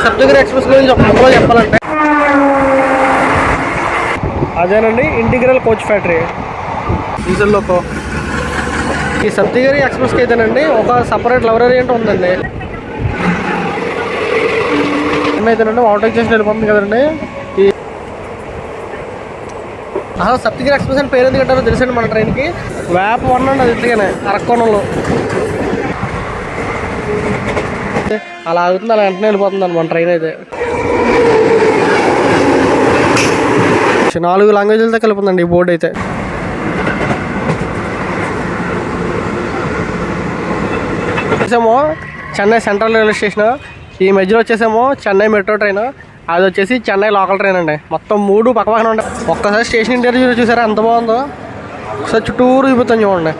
Saptagiri express గురించి ఒక ముక్కలో చెప్పాలంటే అదేనండి integral coach factory diesel loco. ఈ సప్తగిరి ఎక్స్ప్రెస్కి అయితేనండి ఒక సపరేట్ లైబ్రరీ అంటే ఉందండి. ఏమైతేనండి ఓవర్టేక్ చేసి వెళ్ళిపోతుంది కదండి. ఈ అసలు సప్తగిరి ఎక్స్ప్రెస్ అని పేరు ఎందుకు అంటారో తెలుసండి మన ట్రైన్కి. వేప వన్ అండి, అది ఇంతగానే అరక్కోణంలో అలా ఆగుతుంది, అలా వెంటనే వెళ్ళిపోతుంది అండి మన ట్రైన్ అయితే. 4 లాంగ్వేజ్లతో కలుపుతుందండి ఈ బోర్డు అయితే. వచ్చేసేమో చెన్నై సెంట్రల్ రైల్వే స్టేషన్, ఈ మధ్యలో వచ్చేసేమో చెన్నై మెట్రో ట్రైన్, అది వచ్చేసి చెన్నై లోకల్ ట్రైన్ అండి. మొత్తం 3 పక్కన ఉంటాయి. ఒక్కసారి స్టేషన్ ఇంటర్వ్యూ చూసారా ఎంత బాగుందో. ఒకసారి చుట్టూరు చూపుతాం చూడండి.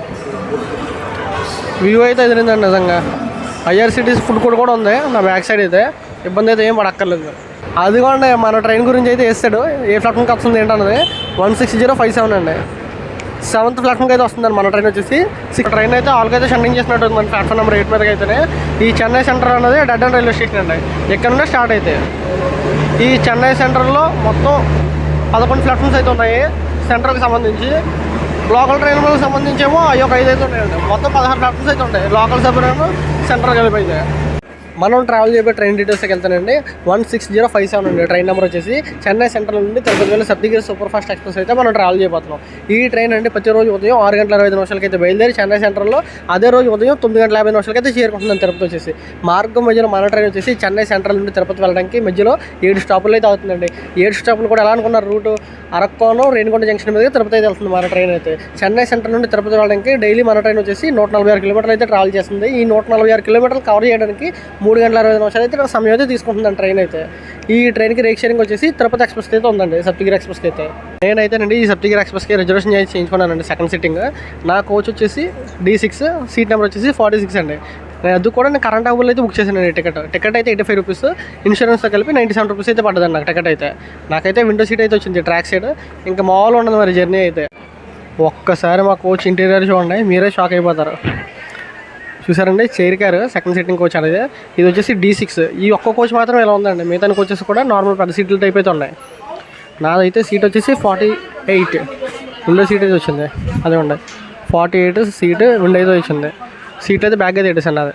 వ్యూ అయితే ఎదిరిందండి నిజంగా. ఐఆర్సిటీసీ ఫుడ్ కోర్ట్ కూడా ఉంది నా బ్యాక్ సైడ్ అయితే. ఇబ్బంది అయితే ఏం పడక్కర్లేదు. అదిగోండి మన ట్రైన్ గురించి అయితే వేస్తాడు. ఏ ప్లాట్ఫామ్కి వస్తుంది ఏంటన్నది 16057 అండి. 7th ప్లాట్ఫామ్కి అయితే వస్తుందండి మన ట్రైన్ వచ్చేసి. ట్రైన్ అయితే ఆల్కి అయితే షండింగ్ చేసినట్టు మన ప్లాట్ఫామ్ నెంబర్ 8 మీదకి అయితేనే. ఈ చెన్నై సెంటర్ అనేది డెడ్ అండ్ రైల్వే స్టేషన్ అండి. ఇక్కడ నుండే స్టార్ట్ అయితే ఈ చెన్నై సెంటర్లో మొత్తం 11 ప్లాట్ఫామ్స్ అయితే ఉన్నాయి సెంట్రల్కి సంబంధించి. లోకల్ ట్రైన్లకు సంబంధించేమో అవి ఒక 5 అయితే ఉన్నాయండి. మొత్తం 16 ప్లాట్ఫామ్స్ అయితే ఉంటాయి లోకల్ సపరేట్ సెంట్రల్ కలిపి అయితే. మనం ట్రావెల్ చేయబోయే ట్రైన్ డీటెయిల్స్కి వెళ్తానండి. 16057 అండి ట్రైన్ నెంబర్ వచ్చేసి. చెన్నై సెంట్రల్ నుండి తిరుపతి వెళ్ళి సప్తగిరి సూపర్ ఫాస్ట్ ఎక్స్ప్రెస్ అయితే మనం ట్రావెల్ చేయబోతున్నాం. ఈ ట్రైన్ అండి ప్రతిరోజు ఉదయం 6:25 అయితే బయలుదేరి చెన్నై సెంట్రల్లో అదే రోజు ఉదయం 9:50 అయితే చేరుకుంటుంది తిరుపతి వచ్చేసి. మార్గం మధ్యలో మన ట్రైన్ వచ్చేసి చెన్నై సెంట్రల్ నుండి తిరుపతి వెళ్ళడానికి మధ్యలో 7 స్టాపులు అయితే అవుతుందండి. 7 స్టాపులు కూడా ఎలా అనుకున్నారు రూటు అరక్కోణం రేణిగుంట జంక్షన్ మీద తిరుపతి అయితే వెళ్తుంది మన ట్రైన్ అయితే. చెన్నై సెంట్రల్ నుండి తిరుపతి వెళ్ళడానికి డైలీ మన ట్రైన్ వచ్చేసి 146 కిలోమీటర్లు అయితే ట్రావెల్ చేస్తుంది. ఈ 146 కిలోమీటర్లు కవర్ చేయడానికి 3:20 అయితే సమయం అయితే తీసుకుంటుందండి ట్రైన్ అయితే. ఈ ట్రైన్కి రేక్ షేరింగ్ వచ్చేసి తిరుపతి ఎక్స్ప్రెస్ అయితే ఉందండి, సప్తగిరి ఎక్స్ప్రెస్కి అయితే. నేనైతేనండి ఈ సప్తగిరి ఎక్స్ప్రెస్కి రిజర్వేషన్ చేయించుకున్నానండి సెకండ్ సిట్టింగ్. నా కోచ్ వచ్చేసి D6, సీట్ నెంబర్ వచ్చేసి 46 అండి. అది కూడా నేను కరెంట్ అవైల్ అయితే బుక్ చేశాను. టికెట్ అయితే 85 రూపీస్, ఇన్సూరెన్స్తో కలిపి 97 రూపీస్ అయితే పడ్డదండి నాకు టికెట్ అయితే. నాకైతే విండో సీట్ అయితే వచ్చింది ట్రాక్ సైడ్. ఇంకా మామూలు ఉండదు మరి జర్నీ అయితే. ఒక్కసారి మా కోచ్ ఇంటీరియర్ చూడండి, మీరే షాక్ అయిపోతారు. చూసారండి chair car second sitting coach అనేది. ఇది వచ్చేసి D6. ఈ ఒక్క కోచ్ మాత్రం ఇలా ఉందండి. మిగతా కోచెస్ కూడా నార్మల్ పెద్ద సీట్ల టైప్ అయితే ఉన్నాయి. నాదైతే సీట్ వచ్చేసి 48 విండో సీట్ అయితే వచ్చింది. అదే ఉండే 48 సీట్ విండో అయితే వచ్చింది. సీట్ అయితే బ్యాగ్ అయితే పెట్టేసాను అది.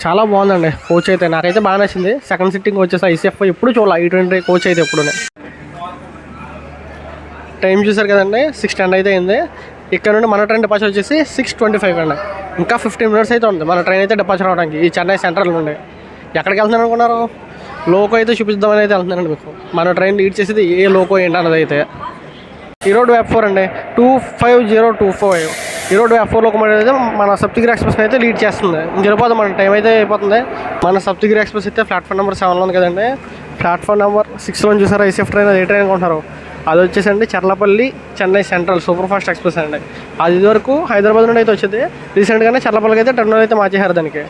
చాలా బాగుందండి కోచ్ అయితే, నాకైతే బాగా నచ్చింది. సెకండ్ సిట్టింగ్ వచ్చేసి ICF ఎప్పుడు చూడాలి I-20 కోచ్ అయితే ఎప్పుడునే. టైం చూసారు కదండి 6:10 అయితే అయింది. ఇక్కడ నుండి మన ట్రైన్ డిపార్చర్ వచ్చేసి 6:25 అండి. ఇంకా 15 మినిట్స్ అయితే ఉంది మన ట్రైన్ అయితే డిపార్చర్ అవడానికి ఈ చెన్నై సెంట్రల్ నుండి. ఎక్కడికి వెళ్తున్నాను అనుకున్నారు? లోకో అయితే చూపిద్దామని అయితే వెళ్తున్నానండి మీకు. మన ట్రైన్ లీడ్ చేసేది ఏ లోకో ఏంటి అన్నది అయితే. ఈరోడ్ F4 అండి 25025. ఈరోడ్ F4 లోకోమోటివ్ అయితే మన సప్తగిరి ఎక్స్ప్రెస్ అయితే లీడ్ చేస్తుంది. ఇంకెళ్ళిపోతుంది మన టైం అయితే అయిపోతుంది. మన సప్తగిరి ఎక్స్ప్రెస్ అయితే ప్లాట్ఫామ్ నెంబర్ 7లో ఉంది కదండి. ప్లాట్ఫామ్ నెంబర్ 6లో చూసారా ICF ట్రైన్, అది ఏ ట్రైన్ అనుకుంటున్నారు? అది వచ్చేసండి Charlapalli Chennai central super fast express అండి. అది ఇదివరకు హైదరాబాద్ నుండి అయితే వచ్చేది. రీసెంట్గానే చర్లపల్లికి అయితే టర్నర్ అయితే మార్చేశారు దానికి.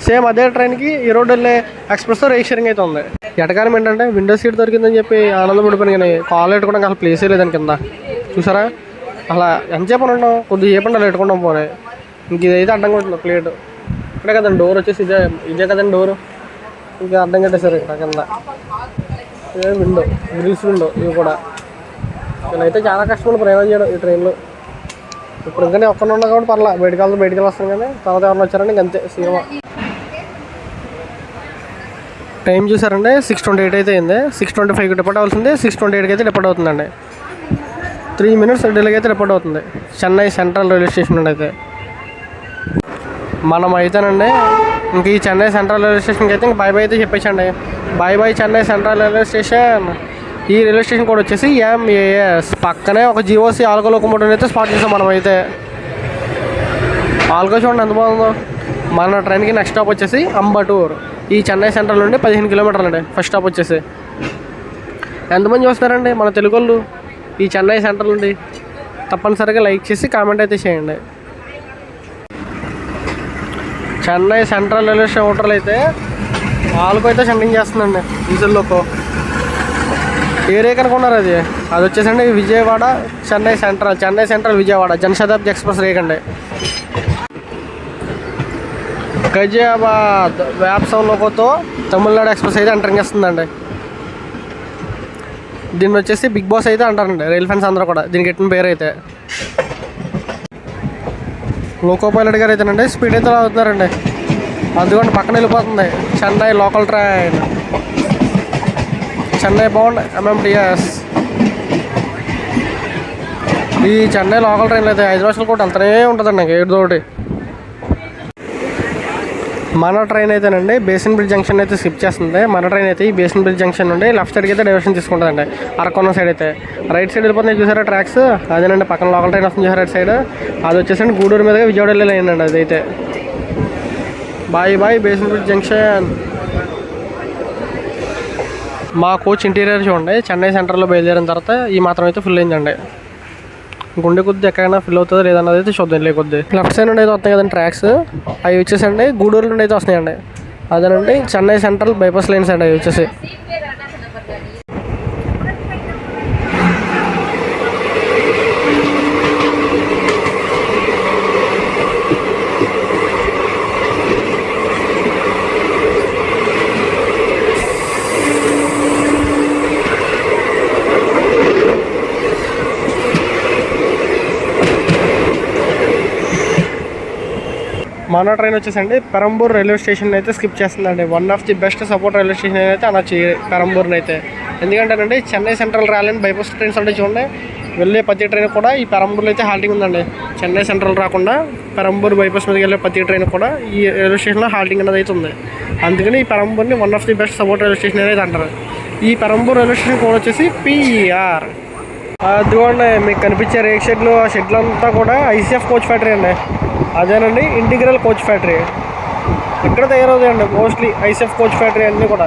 సేమ్ అదే ట్రైన్కి ఈరోడ్ వెళ్ళే ఎక్స్ప్రెస్తో రేక్ షేరింగ్ అయితే ఉంది. ఎటకారం ఏంటంటే విండో సీట్ దొరికిందని చెప్పి ఆనందపడిపోయాను, కానీ కాల్ పెట్టుకోవడానికి అసలు ప్లేసే లేదని కింద. చూసారా అలా ఎంతసేపు ఉంటాం, కొద్దిగా చెప్పండి అలా పెట్టుకుంటాం పోనీ. ఇంక ఇదైతే అడ్డం కొట్టింది ప్లేట్. ఇక్కడే కదండి డోర్ వచ్చేసి ఇదే కదండి డోరు. ఇంకా అడ్డం కట్టేశారు ఇక్కడ కింద. ఇదే విండో, గ్రిల్స్ విండో ఇవి కూడా. నేనైతే చాలా కష్టపడి ప్రయాణం చేయడం ఈ ట్రైన్లో. ఇప్పుడు ఇంకా ఒక్కనే ఉన్నా కాబట్టి పర్లా, బయటికి వస్తాం కానీ తర్వాత ఎవరైనా వచ్చారని ఇంక అంతే సినిమా. టైం చూసారండి 6:28 అయితే అయింది. 6:25కి డిపార్ట్ అవ్వాల్సింది 6:28కి అయితే డిపార్ట్ అవుతుందండి. 3 మినిట్స్ డిలేకి అయితే డిపార్ట్ అవుతుంది చెన్నై సెంట్రల్ రైల్వే స్టేషన్ నుండి అయితే. మనం అయితేనండి ఇంక ఈ చెన్నై సెంట్రల్ రైల్వే స్టేషన్కి అయితే ఇంక బాయ్ అయితే చెప్పేసండి. Bye Chennai central railway station. ఈ రైల్వే స్టేషన్ కూడా వచ్చేసి MAS. పక్కనే ఒక GOC ఆల్కో లోకోమోటివ్ అయితే స్పాట్ చేసాం మనం అయితే. ఆల్కో చూడండి ఎంత బాగుందో. మన ట్రైన్కి నెక్స్ట్ స్టాప్ వచ్చేసి అంబటూర్. ఈ చెన్నై సెంట్రల్ నుండి 15 కిలోమీటర్లు అండి ఫస్ట్ స్టాప్ వచ్చేసి. ఎంతమంది చూస్తారండి మన తెలుగు వాళ్ళు ఈ చెన్నై సెంట్రల్ నుండి? తప్పనిసరిగా లైక్ చేసి కామెంట్ అయితే చేయండి. Chennai central railway station hotel అయితే ఆల్కో అయితే షండింగ్ చేస్తుందండి డీజిల్ లోకో. ఏ రేక్ అనుకున్నారు అది వచ్చేసండి Vijayawada Chennai central Vijayawada Janshatabdi express rake అండి. గజియాబాద్ వ్యాప్సవ్ లోకోతో తమిళనాడు ఎక్స్ప్రెస్ అయితే ఎంటరింగ్ ఇస్తుందండి. దీన్ని వచ్చేసి బిగ్ బాస్ అయితే అంటారండి రైల్ ఫ్యాన్స్ అందరూ కూడా, దీనికి ఎట్టిన పేరు అయితే. లోకో పైలట్ గారు అయితేనండి స్పీడ్ అయితే అవుతున్నారండి, అందుకని పక్కన వెళ్ళిపోతుంది Chennai local train. Chennai bound MMTS. ఈ చెన్నై లోకల్ ట్రైన్లో అయితే 5 నిమిషాలు కూడా వెళ్తూనే ఉంటుందండి నాకు ఏడు తోటి. మన ట్రైన్ అయితేనండి బేసిన్ బ్రిడ్జ్ జంక్షన్ అయితే స్కిప్ చేస్తుంది. మన ట్రైన్ అయితే ఈ బేసిన్ బ్రిడ్జ్ జంక్షన్ నుండి లెఫ్ట్ సైడ్కి అయితే డైవర్షన్ తీసుకుంటుందండి. అరకొన్న సైడ్ అయితే రైట్ సైడ్ వెళ్ళిపోతుంది చూసారా ట్రాక్స్, అదేనండి పక్కన లోకల్ ట్రైన్ వస్తుంది చూసారా రైట్ సైడ్, అది వచ్చేసండి గూడూరు మీదుగా విజయవాడ వెళ్ళి అయిందండి. అదైతే బాయ్ బేసిన్ బ్రిడ్జ్ జంక్షన్. మా కోచ్ ఇంటీరియర్ చూడండి, చెన్నై సెంటర్లో బయలుదేరిన తర్వాత ఈ మాత్రం అయితే ఫుల్ అయిందండి. గుండె కొద్ది ఎక్కడైనా ఫిల్ అవుతుందో లేదన్నది అయితే చూద్దాం. లేకొద్ది లెఫ్ట్ సైడ్ నుండి అయితే వస్తాయి కదండి ట్రాక్స్, అవి వచ్చేసండి గూడూరు నుండి అయితే వస్తున్నాయండి. అదేనండి చెన్నై సెంట్రల్ బైపాస్ లైన్స్ అండి అవి వచ్చేసి. మన ట్రైన్ వచ్చేసండి పెరంబూర్ రైల్వే స్టేషన్ అయితే స్కిప్ చేస్తుందండి. One of the best support railway station అయితే అనొచ్చు పెరంబూర్ని అయితే. ఎందుకంటేనండి చెన్నై సెంట్రల్ రాలని బైపాస్ ట్రైన్స్ అంటే చూడండి, వెళ్ళే ప్రతి ట్రైన్ కూడా ఈ పెరంబూర్లో అయితే హాల్టింగ్ ఉందండి. చెన్నై సెంట్రల్ రాకుండా పెరంబూర్ బైపాస్ మీదకి వెళ్ళే ప్రతి ట్రైన్ కూడా ఈ రైల్వే స్టేషన్లో హాల్టింగ్ అనేది అయితే ఉంది. అందుకని ఈ పెరంబూర్ని one of the best support railway station అనేది అంటారు. ఈ పెరంబూర్ రైల్వే స్టేషన్ కోడ్ వచ్చేసి PER. అదిగోండి మీకు కనిపించే రేక్ షెడ్లు, ఆ షెడ్లు అంతా కూడా ICF కోచ్ ఫ్యాక్టరీ అండి. అదేనండి ఇంటిగ్రల్ కోచ్ ఫ్యాక్టరీ ఇక్కడ తయారవుతాయండి మోస్ట్లీ ICF కోచ్ ఫ్యాక్టరీ అన్నీ కూడా.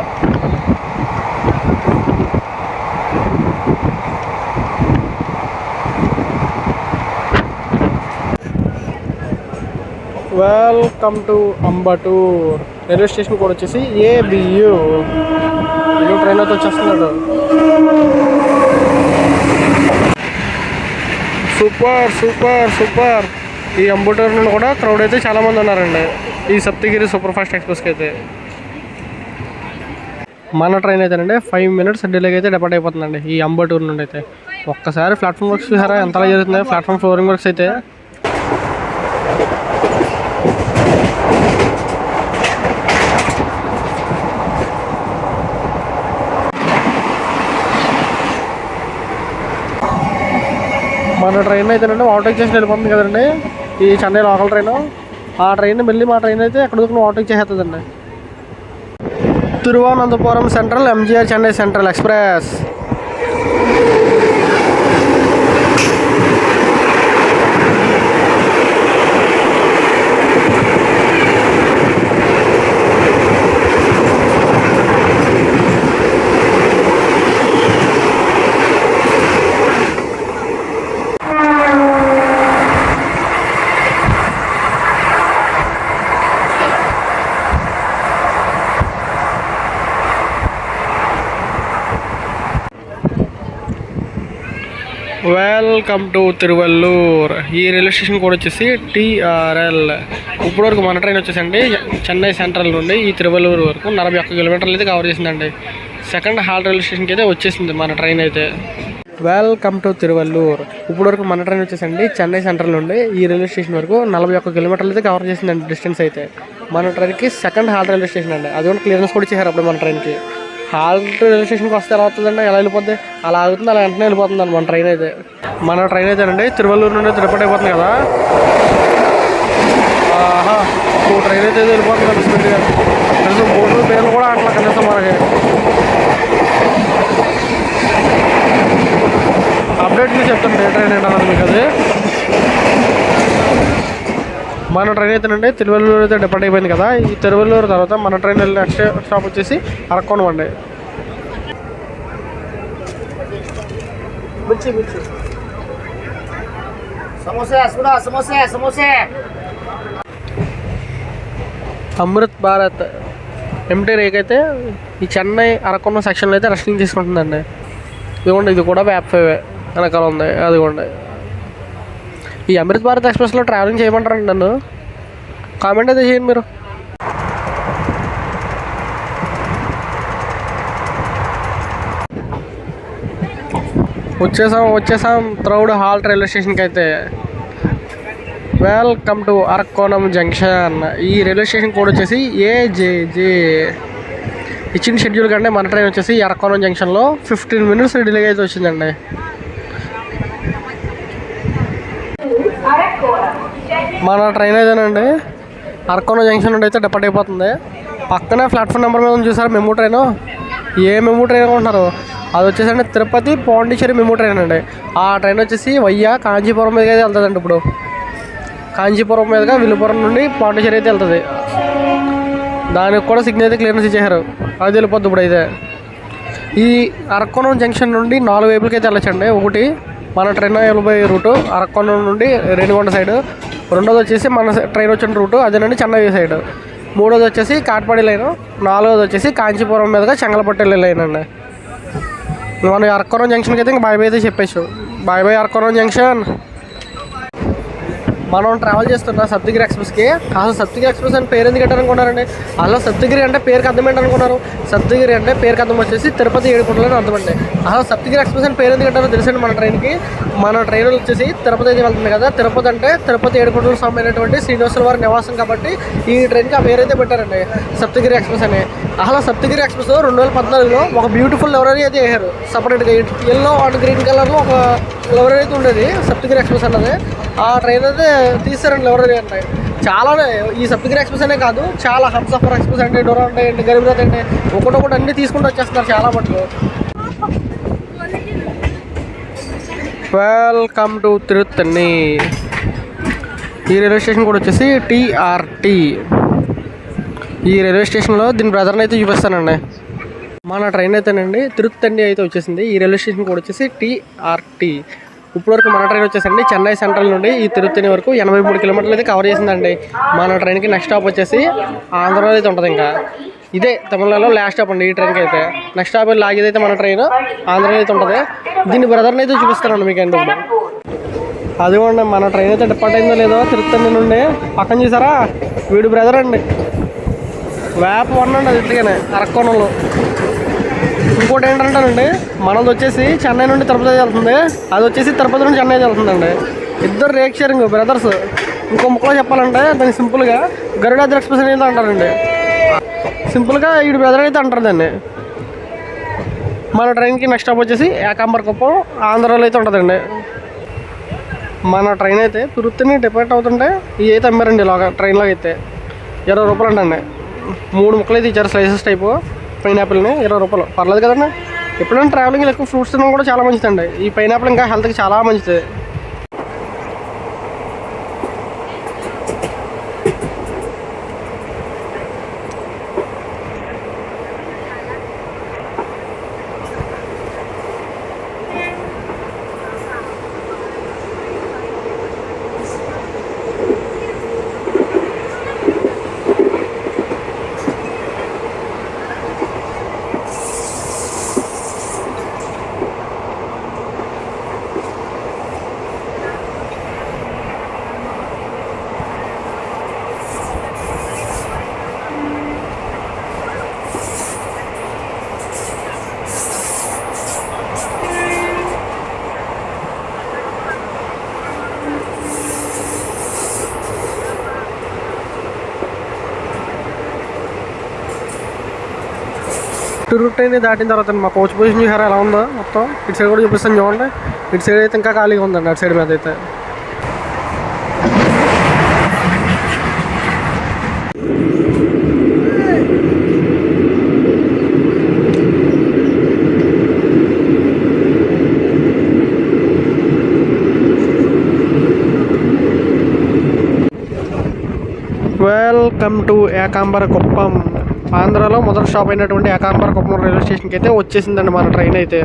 వెల్కమ్ టు అంబటూర్ రైల్వే స్టేషన్ కూడా వచ్చేసి ABU. ట్రైన్ అయితే వచ్చేస్తున్నాడు. సూపర్. ఈ అంబటూర్ నుండి కూడా క్రౌడ్ అయితే చాలామంది ఉన్నారండి ఈ సప్తగిరి సూపర్ ఫాస్ట్ ఎక్స్ప్రెస్కి అయితే. మన ట్రైన్ అయితేనండి 5 minutes డిలేకి అయితే డిపార్ట్ అయిపోతుందండి ఈ అంబటూర్ నుండి అయితే. ఒక్కసారి ప్లాట్ఫామ్ వర్క్స్ చూసారా ఎంతలా జరుగుతుంది, ప్లాట్ఫామ్ ఫ్లోరింగ్ వర్క్స్ అయితే. మన ట్రైన్ అయితేనండి ఓవర్టేక్ చేసి వెళ్ళిపోతుంది కదండి ఈ చెన్నై లోకల్ ట్రైన్. ఆ ట్రైన్ మళ్ళీ మా ట్రైన్ అయితే ఎక్కడ దూరం ఓవర్టేక్ చేసేస్తుందండి. Thiruvananthapuram central MGR Chennai central express. Welcome to Tiruvallur. ఈ రైల్వే స్టేషన్ కూడా వచ్చేసి TRL. ఇప్పటివరకు మన ట్రైన్ వచ్చేసండి చెన్నై సెంట్రల్ నుండి ఈ తిరువల్లూరు వరకు 41 కిలోమీటర్లు అయితే కవర్ చేసిందండి. సెకండ్ హాల్ రైల్వే స్టేషన్కి అయితే వచ్చేసింది మన ట్రైన్ అయితే. Welcome to Tiruvallur. ఇప్పటివరకు మన ట్రైన్ వచ్చేసండి చెన్నై సెంట్రల్ నుండి ఈ రైల్వే స్టేషన్ వరకు 41 కిలోమీటర్లు అయితే కవర్ చేసిందండి డిస్టెన్స్ అయితే. మన ట్రైన్కి సెకండ్ హాల్ రైల్వే స్టేషన్ అండి, అది కూడా క్లియరెన్స్ కూడా ఇచ్చారు అప్పుడు మన ట్రైన్కి. హాల్ట్ రైల్వే స్టేషన్కి వస్తే ఎలా అవుతుందండి, ఎలా వెళ్ళిపోద్ది, అలా ఆగుతుంది, అలా వెంటనే వెళ్ళిపోతుందండి మన ట్రైన్ అయితే. మన ట్రైన్ అయితే అండి తిరువల్లూరు నుండి తిరుపతి అయిపోతుంది కదా. ట్రైన్ అయితే వెళ్ళిపోతుంది స్పీడ్గా. కనీసం బోర్డు పేర్లు కూడా అట్లా కనీసం మనకి అప్డేట్లు చెప్తాను ఏ ట్రైన్ ఏంటన్నది మీకు. అది మన ట్రైన్ అయితేనండి తిరువల్లూరు అయితే డిపార్ట్ అయిపోయింది కదా. ఈ తిరువల్లూరు తర్వాత మన ట్రైన్ వెళ్ళిన నెక్స్ట్ స్టాప్ వచ్చేసి అరక్కోణం అండి. అమృత్ భారత్ MT రేక్ అయితే ఈ చెన్నై అరక్కోణం సెక్షన్లో అయితే రెస్టింగ్ తీసుకుంటుందండి. ఇదిగోండి ఇది కూడా VAP5 వెనకాల ఉంది. అదిగోండి ఈ అమృత్ భారత్ ఎక్స్ప్రెస్లో ట్రావెలింగ్ చేయమంటారండి నన్ను. కామెంట్ అయితే చేయండి మీరు. వచ్చేసాం త్రౌడ్ హాల్ట్ రైల్వే స్టేషన్కి అయితే. Welcome to Arakkonam junction. ఈ రైల్వే స్టేషన్ కోడ్ వచ్చేసి AJJ. ఇచ్చిన షెడ్యూల్ కంటే మన ట్రైన్ వచ్చేసి అరక్కోణం జంక్షన్లో 15 minutes డిలే అయితే వచ్చిందండి. మన ట్రైన్ అయితేనండి అరక్కోణం జంక్షన్ నుండి అయితే డిపార్ట్ అయిపోతుంది. పక్కనే ప్లాట్ఫామ్ నెంబర్ మీద చూసారా మెమూ ట్రైన్. ఏ మెమూ ట్రైన్ అనుకుంటున్నారు? అది వచ్చేసండి తిరుపతి పాండిచ్చేరి మెమూ ట్రైన్ అండి. ఆ ట్రైన్ వచ్చేసి వయ్యా కాంచీపురం మీదకి అయితే వెళ్తుందండి. ఇప్పుడు కాంచీపురం మీదుగా విల్లుపురం నుండి పాండిచ్చేరి అయితే వెళ్తుంది. దానికి కూడా సిగ్నల్ అయితే క్లియరెన్స్ ఇచ్చేసారు. అది వెళ్ళిపోద్ది ఇప్పుడు అయితే. ఈ అరక్కోణం జంక్షన్ నుండి 4 వైపులకి అయితే వెళ్ళచ్చండి. ఒకటి మన ట్రైన్ వెళ్ళిపోయే రూటు అరక్కోణం నుండి రేణిగుంట సైడ్. రెండోది వచ్చేసి మన ట్రైన్ వచ్చిన రూటు అదేనండి చెన్నై సైడ్. మూడోది వచ్చేసి కాట్పాడి లైను. నాలుగోది వచ్చేసి కాంచీపురం మీదుగా చెంగలపట్టు వెళ్ళే లైన్ అండి. మనం అరక్కోణం జంక్షన్కి అయితే ఇంకా బాయ్ అయితే చెప్పేసాం. Bye Arakkonam junction. మనం ట్రావెల్ చేస్తున్న సప్తగిరి ఎక్స్ప్రెస్కి అసలు సప్తగిరి ఎక్స్ప్రెస్ అని పేరు ఎందుకు పెట్టారు అనుకున్నారండి? అసలు సప్తగిరి అంటే పేరుకి అర్థం ఏంటి అనుకున్నారు? సప్తగిరి అంటే పేరుకి అర్థం వచ్చేసి తిరుపతి 7 గుంటలని అర్థం అండి. అసలు సప్తగిరి ఎక్స్ప్రెస్ అని పేరు ఎందుకు పెట్టారో తెలుసండి మన ట్రైన్కి. మన ట్రైన్ వచ్చేసి తిరుపతి అయితే వెళ్తుంది కదా. తిరుపతి అంటే తిరుపతి 7 గుంటలకు సంబంధించినటువంటి శ్రీనివాసుల వారి నివాసం కాబట్టి ఈ ట్రైన్కి ఆ పేరు అయితే పెట్టారండి సప్తగిరి ఎక్స్ప్రెస్ అని. అసలు సప్తగిరి ఎక్స్ప్రెస్ 2014లో ఒక బ్యూటిఫుల్ లైబ్రరీ అయితే వేశారు సపరేట్గా. ఎల్లో అండ్ గ్రీన్ కలర్లో ఒక లైబ్రరీ అయితే ఉండేది సప్తగిరి ఎక్స్ప్రెస్ అన్నది. ఆ ట్రైన్ అయితే తీస్తారండి లైబ్రరీ అంటే. చాలానే ఈ సప్తగిరి ఎక్స్ప్రెస్ అనే కాదు, చాలా హంసఫర్ ఎక్స్ప్రెస్ అంటే డోరా ఉంటాయండి, గరీబ్రథ్ అంటే ఒకటొకటి అన్నీ తీసుకుంటూ వచ్చేస్తున్నారు చాలా మటుకు. Welcome to Tiruttani. ఈ రైల్వే స్టేషన్ కూడా వచ్చేసి TRT. ఈ రైల్వే స్టేషన్లో దీని బ్రదర్ని అయితే చూపిస్తానండి. మన ట్రైన్ అయితేనండి తిరుత్తణి అయితే వచ్చేసింది. ఈ రైల్వే స్టేషన్ కూడా వచ్చేసి TRT. ఇప్పటివరకు మన ట్రైన్ వచ్చేసండి చెన్నై సెంట్రల్ నుండి ఈ తిరుత్తణి వరకు 83 కిలోమీటర్లు అయితే కవర్ చేసిందండి. మన ట్రైన్కి నెక్స్ట్ స్టాప్ వచ్చేసి ఆంధ్రాలో అయితే ఉంటుంది. ఇంకా ఇదే తమిళనాడులో లాస్ట్ స్టాప్ అండి ఈ ట్రైన్కి అయితే. నెక్స్ట్ స్టాప్ లాగేదైతే మన ట్రైన్ ఆంధ్రాలో అయితే ఉంటుంది. దీన్ని బ్రదర్ని అయితే చూపిస్తానండి మీకు ఎందుకు. అదిగోండి మన ట్రైన్ అయితే డిపార్ట్ అయిందో లేదో తిరుత్తణి నుండి. పక్కన చూసారా వీడు బ్రదర్ అండి. వేప 1 అండి అది ఇంతగానే అరక్కోణంలో. ఇంకోటి ఏంటంటేనండి మనది వచ్చేసి చెన్నై నుండి తిరుపతి వెళ్తుంది. అది వచ్చేసి తిరుపతి నుండి చెన్నై వెళ్తుందండి. ఇద్దరు రేక్ షేరింగ్ బ్రదర్స్. ఇంకో ముక్కలో చెప్పాలంటే దాన్ని సింపుల్గా గరుడాద్రి ఎక్స్ప్రెస్ అనేది అంటారండి. సింపుల్గా ఈ బ్రదర్ అయితే అంటారు దాన్ని. మన ట్రైన్కి నెక్స్ట్ స్టాప్ వచ్చేసి ఏకాంబరకుప్పం ఆంధ్రాలో అయితే ఉంటుందండి. మన ట్రైన్ అయితే తిరుత్తణి డిపార్ట్ అవుతుంటే ఇవి అయితే అమ్మారండి ఇలాగా ట్రైన్లో అయితే 20 రూపాయలు అంటండి. 3 ముక్కలు అయితే ఇచ్చారు స్లైసెస్ టైపు. పైనాపిల్ని 20 రూపాయలు పర్లేదు కదండి. ఎప్పుడైనా ట్రావెలింగ్ ఎక్కువ ఫ్రూట్స్ తినడం కూడా చాలా మంచిదండి. ఈ పైనాపిల్ ఇంకా హెల్త్కి చాలా మంచిది. రూట్ అయితే దాటిన తర్వాత మా కోచ్ పొజిషన్ చూసారా ఎలా ఉందో మొత్తం. ఇటు సైడ్ కూడా చూపిస్తాను చూడండి. ఇటు సైడ్ అయితే ఇంకా ఖాళీగా ఉందండి అటు సైడ్ మీద అయితే. Welcome to Ekambarakuppam. ఆంధ్రాలో మొదటి స్టాప్ అయినటువంటి ఏకాంబరకుప్పం రైల్వే స్టేషన్కి అయితే వచ్చేసిందండి మన ట్రైన్ అయితే.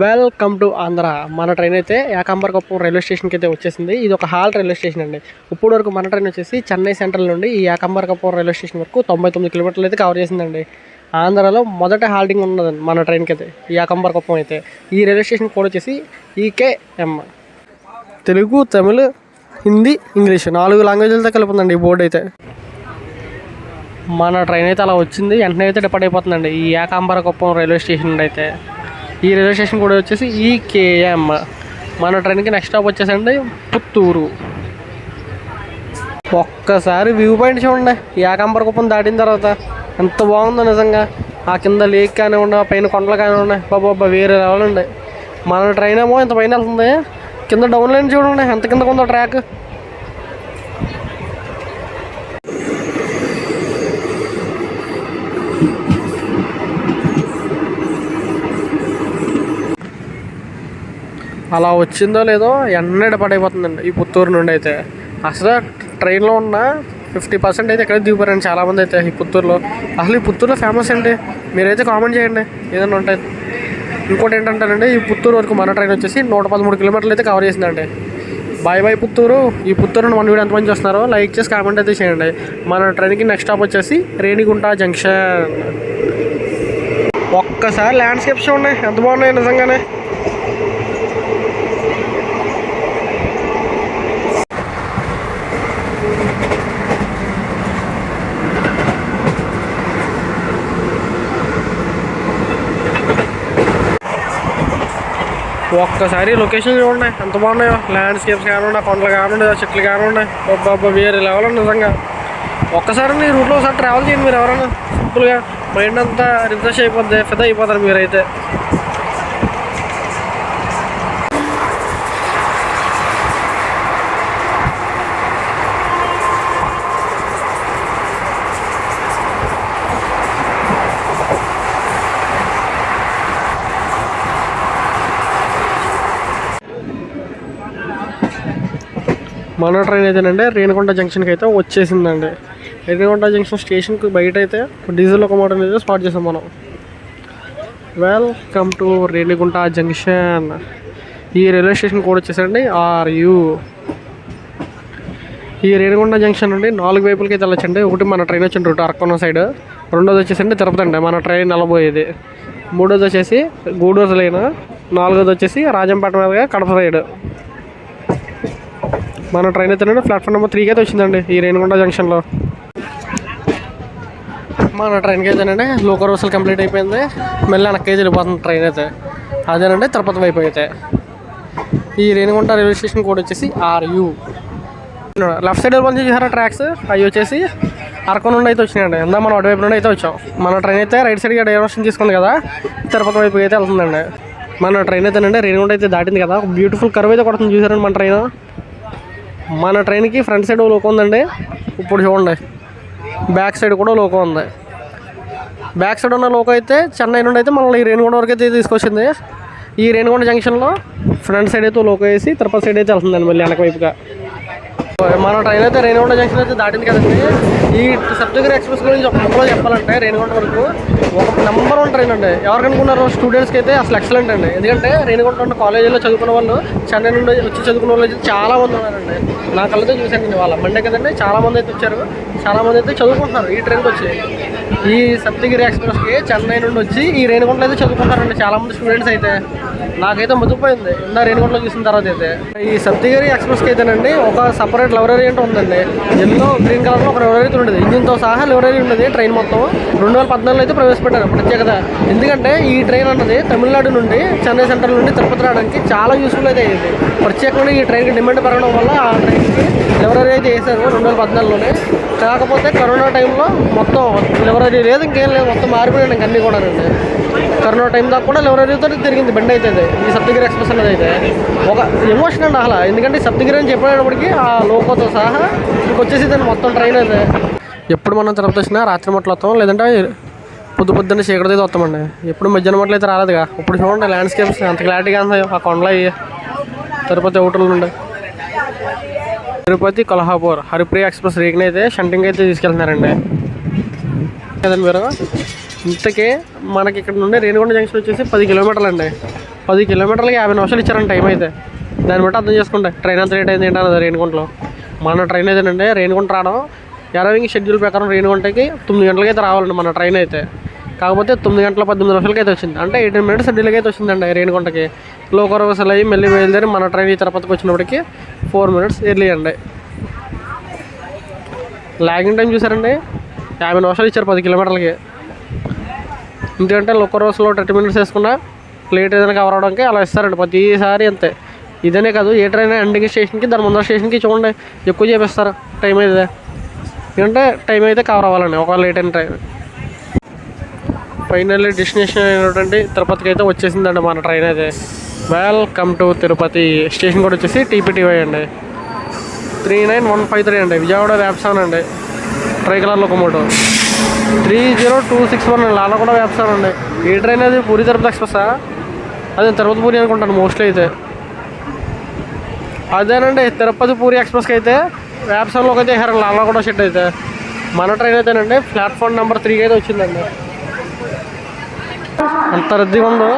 Welcome to Andhra. మన ట్రైన్ అయితే ఏకాంబరకుప్పం రైల్వే స్టేషన్కి అయితే వచ్చేసింది. ఇది ఒక హాల్ రైల్వే స్టేషన్ అండి. ఇప్పుడు వరకు మన ట్రైన్ వచ్చేసి చెన్నై సెంట్రల్ నుండి ఈ ఏకాంబరకుప్పం రైల్వే స్టేషన్ వరకు 99 కిలోమీటర్లు అయితే కవర్ చేసిందండి. ఆంధ్రాలో మొదట హాల్టింగ్ ఉన్నదండి మన ట్రైన్కి అయితే ఈ ఏకాంబరకుప్పం అయితే. ఈ రైల్వే స్టేషన్ కోడ్ వచ్చేసి EKM. తెలుగు, తమిళ్, హిందీ, ఇంగ్లీష్ 4 లాంగ్వేజ్లతో కలిపి ఉందండి ఈ బోర్డు అయితే. మన ట్రైన్ అయితే అలా వచ్చింది. వెంటనే అయితే డిపార్ట్ అయిపోతుందండి ఈ ఏకాంబరకుప్పం రైల్వే స్టేషన్ నుండి అయితే. ఈ రైల్వే స్టేషన్ కూడా వచ్చేసి ఈకేఎం. మన ట్రైన్కి నెక్స్ట్ స్టాప్ వచ్చేసండి పుత్తూరు. ఒక్కసారి వ్యూ పాయింట్ చూడండి ఏకాంబరకుప్పం దాటిన తర్వాత ఎంత బాగుందో నిజంగా. ఆ కింద లేక్ కానివ్వండి, పైన కొండలు కానివ్వండి, బాబా వేరే లెవెల్ ఉండే. మన ట్రైన్ ఏమో ఇంత పైన వెళ్తుంది, కింద డౌన్ లైన్ చూడండి ఎంత కిందకు ఉందో ట్రాక్. అలా వచ్చిందో లేదో ఎన్నడ పడైపోతుందండి ఈ పుత్తూరు నుండి అయితే. అసలు ట్రైన్లో ఉన్న 50% అయితే ఎక్కడ దిగిపోరండి చాలామంది అయితే ఈ పుత్తూరులో. అసలు ఈ పుత్తూరులో ఫేమస్ అండి, మీరైతే కామెంట్ చేయండి ఏదైనా ఉంటాయి. ఇంకోటి ఏంటంటారండి, ఈ పుత్తూరు వరకు మన ట్రైన్ వచ్చేసి 113 కిలోమీటర్లు అయితే కవర్ చేసిందండి. బాయ్ పుత్తూరు. ఈ పుత్తూరు మన వీడియో ఎంతమంది చూస్తున్నారో లైక్ చేసి కామెంట్ అయితే చేయండి. మన ట్రైన్కి నెక్స్ట్ స్టాప్ వచ్చేసి రేణిగుంట జంక్షన్. ఒక్కసారి ల్యాండ్స్కేప్స్ ఉన్నాయి ఎంత బాగున్నాయి నిజంగానే. ఒక్కసారి లొకేషన్ చూడండి ఎంత బాగున్నాయో. ల్యాండ్స్కేప్స్ కానివ్వండి, కొండలు కానివ్వండి, చెట్లు కానివ్వండి, బాబా వేరే లెవెల్ నిజంగా. ఒక్కసారి ఈ రూట్లో ఒకసారి ట్రావెల్ చేయండి మీరు ఎవరైనా. సింపుల్గా మైండ్ అంతా రిఫ్రెష్ అయిపోద్ది, ఫిదా అయిపోతారు మీరైతే. మన ట్రైన్ అయితేనండి రేణిగుంట జంక్షన్కి అయితే వచ్చేసిందండి. రేణిగుంట జంక్షన్ స్టేషన్కి బయట అయితే డీజిల్ లోకోమోటివ్ అయితే స్టార్ట్ చేసాం మనం. Welcome to Renigunta junction. ఈ రైల్వే స్టేషన్ కూడా వచ్చేసండి RU. ఈ రేణిగుంట జంక్షన్ నుండి 4 వైపులకి అయితే వెళ్ళొచ్చండి. ఒకటి మన ట్రైన్ వచ్చిన రూట్ అరకొన్న సైడ్, రెండోది వచ్చేసండి తిరుపతి అండి మన ట్రైన్ నిలబోయేది, మూడోది వచ్చేసి గూడూరు లైన్, నాలుగోది వచ్చేసి రాజంపేట మీదుగా కడప సైడ్. మన ట్రైన్ అయితేనండి ప్లాట్ఫామ్ నెంబర్ 3కి అయితే వచ్చిందండి ఈ రేణిగుంట జంక్షన్లో. మన ట్రైన్కి అయితేనండి లోకల్ రివర్సల్ కంప్లీట్ అయిపోయింది, మళ్ళీ వెనక్కి వెళ్ళిపోతుంది ట్రైన్ అయితే. అదేనండి తిరుపతి వైపు అయితే. ఈ రేణిగుంట రైల్వే స్టేషన్ కోడ్ వచ్చేసి RU. లెఫ్ట్ సైడ్ వెళ్ళి చూసారా ట్రాక్స్, అవి వచ్చేసి అరకు నుండి అయితే వచ్చినాయండి. ఇందా మనం అటువైపు నుండి అయితే వచ్చాం. మన ట్రైన్ అయితే రైట్ సైడ్గా డైవర్షన్ తీసుకుంది కదా, తిరుపతి వైపు అయితే వెళ్తుందండి. మన ట్రైన్ అయితేనండి రేణిగుంట అయితే దాటింది కదా, బ్యూటిఫుల్ కర్వ్ అయితే కొడుతుంది చూసారండి మన ట్రైన్. మన ట్రైన్కి ఫ్రంట్ సైడ్ లోకో ఉందండి, ఇప్పుడు చూడండి బ్యాక్ సైడ్ కూడా లోకో ఉంది. బ్యాక్ సైడ్ ఉన్న లోకో అయితే చెన్నై నుండి అయితే మనల్ని ఈ రేణిగుంట వరకు అయితే తీసుకొచ్చింది. ఈ రేణిగుంట జంక్షన్లో ఫ్రంట్ సైడ్ అయితే లోకో వేసి తిరుపతి సైడ్ అయితే వెళ్తుందండి మళ్ళీ వెనక వైపుగా. మన ట్రైన్ అయితే రేణిగుంట జంక్షన్ అయితే దాటింది కదండి. ఈ సప్తగిరి ఎక్స్ప్రెస్ గురించి ఒక ముక్కలో చెప్పాలంటే రేణిగుంట వరకు ఒక నెంబర్ 1 ట్రైన్ అండి. ఎవరికి అనుకున్నారో స్టూడెంట్స్కి అయితే అసలు ఎక్సలెంట్ అండి. ఎందుకంటే రేణిగుంట ఉన్న కాలేజీలో చదువుకున్న వాళ్ళు, చెన్నై నుండి వచ్చి చదువుకున్న వాళ్ళు అయితే చాలామంది ఉన్నారండి. నా కళ్ళతో చూశాను వాళ్ళ మండే కదండి, చాలామంది అయితే వచ్చారు, చాలామంది అయితే చదువుకుంటున్నారు ఈ ట్రైన్కి వచ్చి. ఈ సప్తగిరి ఎక్స్ప్రెస్కి చెన్నై నుండి వచ్చి ఈ రేణిగుంటలో అయితే చదువుకుంటారండి చాలామంది స్టూడెంట్స్ అయితే. నాకైతే ముద్దుపోయింది ఇందా రేణిగుంటలో చూసిన తర్వాత అయితే. ఈ సప్తగిరి ఎక్స్ప్రెస్కి అయితేనండి ఒక సపరేట్ లైబ్రరీ అంటే ఉందండి. ఎల్లో గ్రీన్ కలర్లో ఒక లైబ్రరీ అయితే ఉండేది, ఇంజిన్తో సహా లైబ్రరీ ఉండేది. ట్రైన్ మొత్తం 2014లో అయితే ప్రవేశపెట్టారు ప్రత్యేకత. ఎందుకంటే ఈ ట్రైన్ అన్నది తమిళనాడు నుండి చెన్నై సెంట్రల్ నుండి తిరుపతి రావడానికి చాలా యూస్ఫుల్ అయితే అయ్యింది. ప్రత్యేకంగా ఈ ట్రైన్కి డిమాండ్ పెరగడం వల్ల ఆ ట్రైన్కి లైబ్రరీ అయితే వేశారు 2014లోనే. కాకపోతే కరోనా టైంలో మొత్తం లైబ్రరీ లేదు, ఇంకేం లేదు, మొత్తం మారిపోయాడు ఇంక అన్నీ కూడా అండి. కరోనా టైం దాకా కూడా లైబ్రరీతో తిరిగింది బండి అయితే ఈ సప్తగిరి ఎక్స్ప్రెస్ అనేది అయితే ఒక ఎమోషన్ అండి అసలు. ఎందుకంటే సప్తగిరి అని చెప్పేటప్పటికి ఆ లోకోతో సహా ఇంకొచ్చేసి దాన్ని మొత్తం ట్రైన్ అయితే. ఎప్పుడు మనం తిరుపతి వచ్చినా రాత్రి మట్లు వస్తాం, లేదంటే పొద్దున్న చీకటితో అయితే వస్తామండి. ఎప్పుడు మధ్యాహ్నం మట్లు అయితే రాలేదుగా. ఇప్పుడు చూడండి ల్యాండ్స్కేప్స్ ఎంత క్లారిటీగా ఉన్నాయో ఆ కొండలు అయ్యి. తిరుపతి అవుటర్లు నుండి తిరుపతి కొల్హాపూర్ హరిప్రియ ఎక్స్ప్రెస్ రేకుని అయితే షంటింగ్ అయితే తీసుకెళ్తున్నారండి కదండి మీరు. ఇంతకే మనకి ఇక్కడ నుండి రేణిగుంట జంక్షన్ వచ్చేసి 10 కిలోమీటర్లు అండి. 10 కిలోమీటర్లకి 50 నిమిషాలు ఇచ్చారండి టైం అయితే. దాన్ని బట్టి అర్థం చేసుకుంటే ట్రైన్ అంత లేట్ అయింది ఏంటన్నది రేణిగుంటలో. మన ట్రైన్ అయితేనండి రేణిగుంట రావడం 20 షెడ్యూల్ ప్రకారం రేణిగుంటకి 9 గంటలకి అయితే రావాలండి మన ట్రైన్ అయితే. కాకపోతే 9 గంటల 18 నిమిషాలకి అయితే వచ్చింది, అంటే 18 మినిట్స్ షెడ్యూల్కి అయితే వచ్చిందండి రేణిగుంటకి. లోకల్ రివర్సల్ అయ్యి మళ్ళీ బయలుదేరి మన ట్రైన్ ఈ తిరుపతికి వచ్చినప్పటికి 4 మినిట్స్ ఎర్లీ అండి. లాగింగ్ టైం చూసారండి 50 నిమిషాలు ఇచ్చారు 10 కిలోమీటర్లకి. ఎందుకంటే లోకల్ రివర్సల్లో 30 మినిట్స్ వేసుకున్నా లేట్ ఏదైనా కవర్ అవడానికి అలా ఇస్తారండి ప్రతిసారి అంతే. ఇదనే కాదు, ఏ ట్రైన్ ఎండింగ్ స్టేషన్కి దాని ముందర స్టేషన్కి చూడండి ఎక్కువ చేపిస్తారు టైం అయితే. ఎందుకంటే టైం అయితే కవర్ అవ్వాలండి ఒక లేట్ అయిన ట్రైన్. ఫైనల్లీ డెస్టినేషన్ అయినటువంటి తిరుపతికి అయితే వచ్చేసిందండి మన ట్రైన్ అయితే. Welcome to Tirupati. స్టేషన్ కూడా వచ్చేసి టీపీటీవై అండి. 39153 అండి. విజయవాడ వ్యాప్సాన్ అండి. Try colour locomotive. 30261 అండి. అలా కూడా వ్యాప్సాన్ అండి. ఏ ట్రైన్ అది? పూరి తిరుపతి ఎక్స్ప్రెస్సా? అదే తిరుపతి పూరి అనుకుంటాను మోస్ట్లీ అయితే. అదేనండి తిరుపతి పూరి ఎక్స్ప్రెస్కి అయితే వ్యాప్సాన్లోకి అయితే వేసారండి. అలా కూడా షెడ్ అయితే. మన ట్రైన్ అయితేనండి ప్లాట్ఫామ్ నెంబర్ 3కి అయితే వచ్చిందండి. అంత రద్దీగా ఉందో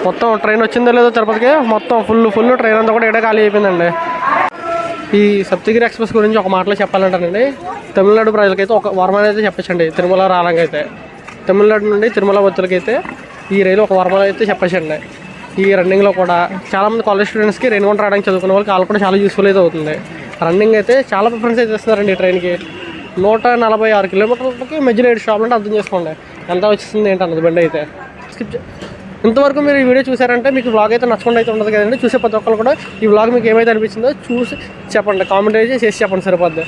మొత్తం. ట్రైన్ వచ్చిందో లేదో తిరుపతికి మొత్తం ఫుల్ ట్రైన్ అంతా కూడా ఇక్కడే ఖాళీ అయిపోయిందండి. ఈ సప్తగిరి ఎక్స్ప్రెస్ గురించి ఒక మాటలో చెప్పాలంటానండి, తమిళనాడు ప్రజలకైతే ఒక వరమాన అయితే చెప్పచ్చండి. తిరుమల రాలంకైతే తమిళనాడు నుండి తిరుమల భక్తులకైతే ఈ రైలు ఒక వరమాన అయితే చెప్పచ్చండి. ఈ రన్నింగ్లో కూడా చాలామంది కాలేజ్ స్టూడెంట్స్కి రెయిన్కోట్ రావడానికి చదువుకునే వాళ్ళకి వాళ్ళు కూడా చాలా యూస్ఫుల్ అయితే అవుతుంది. రన్నింగ్ అయితే చాలా ప్రిఫరెన్స్ అయితే ఇస్తున్నారండి ఈ ట్రైన్కి. 146 కిలోమీటర్లకి మధ్యలో 7 స్టాప్లు అంటే అర్థం చేసుకోండి ఎంత వచ్చేసింది ఏంటన్నది బండి అయితే. ఇంతవరకు మీరు ఈ వీడియో చూసారంటే మీకు వ్లాగ్ అయితే నచ్చకుండా అయితే ఉండదు కదండి. చూసే ప్రతి ఒక్కరు కూడా ఈ వ్లాగ్ మీకు ఏమైతే అనిపించిందో చూసి చెప్పండి, కామెంట్ అయితే చేసి చెప్పండి సరిపోద్ది.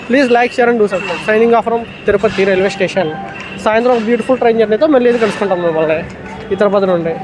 Please like, share and do subscribe. Signing off from Tirupati railway station. సాయంత్రం బ్యూటిఫుల్ ట్రైన్ జర్నీతో మళ్ళీ ఇది కలుసుకుంటాం మిమ్మల్ని ఈ తిరుపతి నుండి.